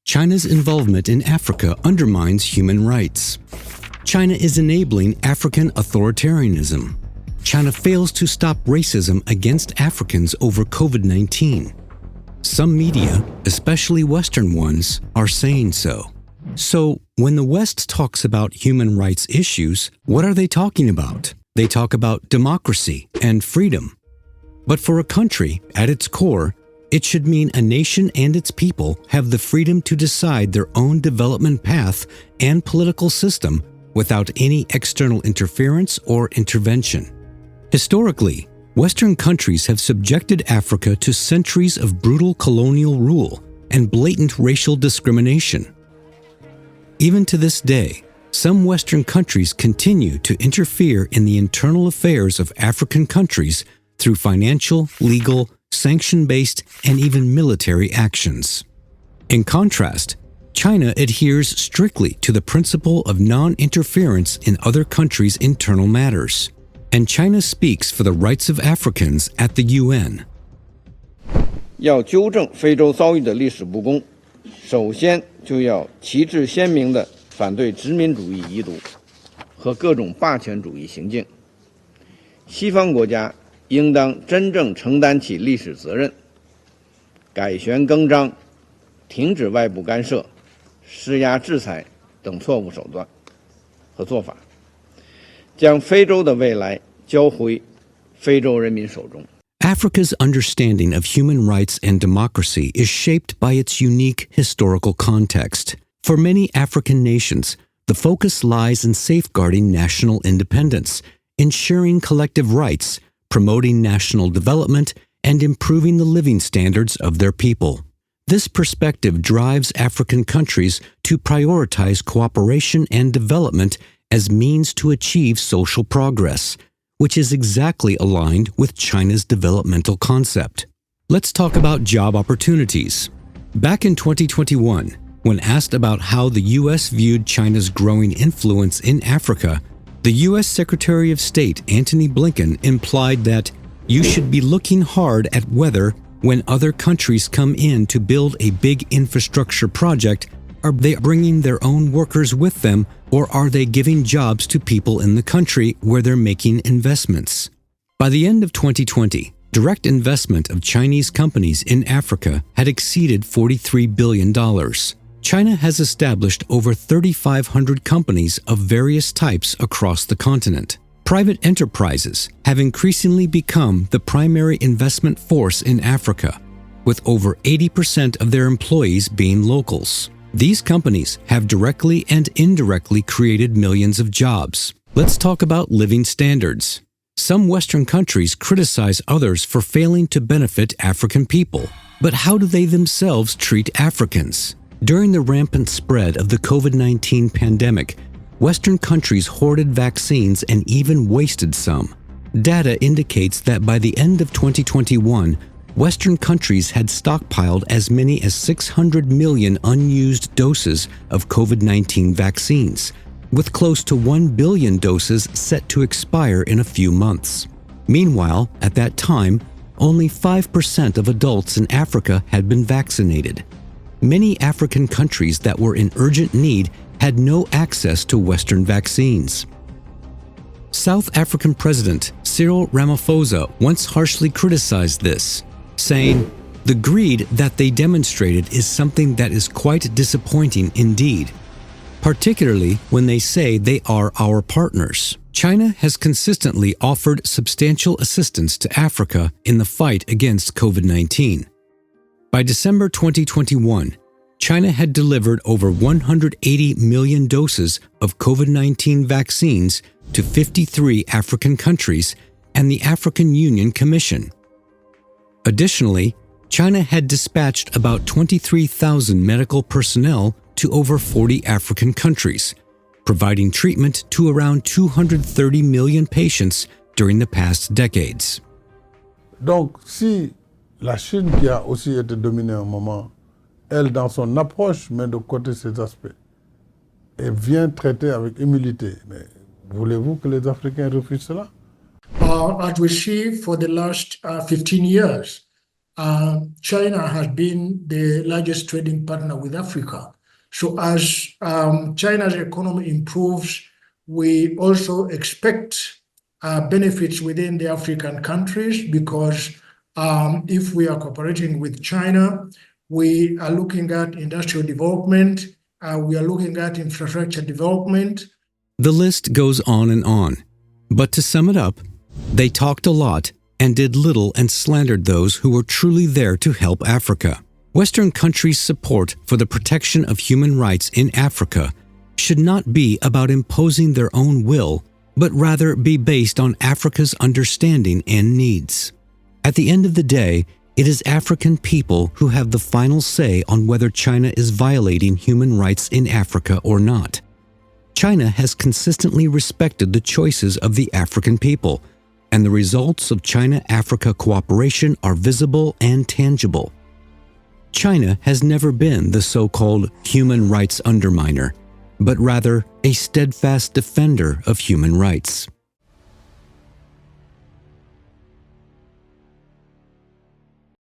China's involvement in Africa undermines human rights. China is enabling African authoritarianism. China fails to stop racism against Africans over COVID-19. Some media, especially Western ones, are saying so. So, when the West talks about human rights issues, what are they talking about? They talk about democracy and freedom. But for a country, at its core, it should mean a nation and its people have the freedom to decide their own development path and political system without any external interference or intervention. Historically, Western countries have subjected Africa to centuries of brutal colonial rule and blatant racial discrimination. Even to this day, some Western countries continue to interfere in the internal affairs of African countries through financial, legal, sanction-based, and even military actions. In contrast, China adheres strictly to the principle of non-interference in other countries' internal matters, and China speaks for the rights of Africans at the UN. 要纠正非洲遭遇的历史不公，首先就要旗帜鲜明地反对殖民主义遗毒和各种霸权主义行径。西方国家应当真正承担起历史责任，改弦更张，停止外部干涉、施压制裁等错误手段和做法，将非洲的未来交回非洲人民手中。Africa's understanding of human rights and democracy is shaped by its unique historical context. For many African nations, the focus lies in safeguarding national independence, ensuring collective rights, promoting national development, and improving the living standards of their people. This perspective drives African countries to prioritize cooperation and development as means to achieve social progress, which is exactly aligned with China's developmental concept. Let's talk about job opportunities. Back in 2021, when asked about how the U.S. viewed China's growing influence in Africa, the U.S. Secretary of State Antony Blinken implied that you should be looking hard at whether, when other countries come in to build a big infrastructure project, are they bringing their own workers with them, or are they giving jobs to people in the country where they're making investments? By the end of 2020, direct investment of Chinese companies in Africa had exceeded $43 billion. China has established over 3,500 companies of various types across the continent. Private enterprises have increasingly become the primary investment force in Africa, with over 80% of their employees being locals. These companies have directly and indirectly created millions of jobs. Let's talk about living standards. Some Western countries criticize others for failing to benefit African people. But how do they themselves treat Africans? During the rampant spread of the COVID-19 pandemic, Western countries hoarded vaccines and even wasted some. Data indicates that by the end of 2021, Western countries had stockpiled as many as 600 million unused doses of COVID-19 vaccines, with close to 1 billion doses set to expire in a few months. Meanwhile, at that time, only 5% of adults in Africa had been vaccinated. Many African countries that were in urgent need had no access to Western vaccines. South African President Cyril Ramaphosa once harshly criticized this, saying, "The greed that they demonstrated is something that is quite disappointing indeed, particularly when they say they are our partners." China has consistently offered substantial assistance to Africa in the fight against COVID-19. By December 2021, China had delivered over 180 million doses of COVID-19 vaccines to 53 African countries and the African Union Commission. Additionally, China had dispatched about 23,000 medical personnel to over 40 African countries, providing treatment to around 230 million patients during the past decades. Donc, si la Chine, qui a aussi été dominée à un moment, elle, dans son approche, met de côté ces aspects et vient traiter avec humilité, mais voulez-vous que les Africains refusent cela? As we see for the last 15 years, China has been the largest trading partner with Africa. So as China's economy improves, we also expect benefits within the African countries, because if we are cooperating with China, we are looking at industrial development, we are looking at infrastructure development. The list goes on and on. But to sum it up, they talked a lot and did little and slandered those who were truly there to help Africa. Western countries' support for the protection of human rights in Africa should not be about imposing their own will, but rather be based on Africa's understanding and needs. At the end of the day, it is African people who have the final say on whether China is violating human rights in Africa or not. China has consistently respected the choices of the African people, and the results of China-Africa cooperation are visible and tangible. China has never been the so-called human rights underminer, but rather a steadfast defender of human rights.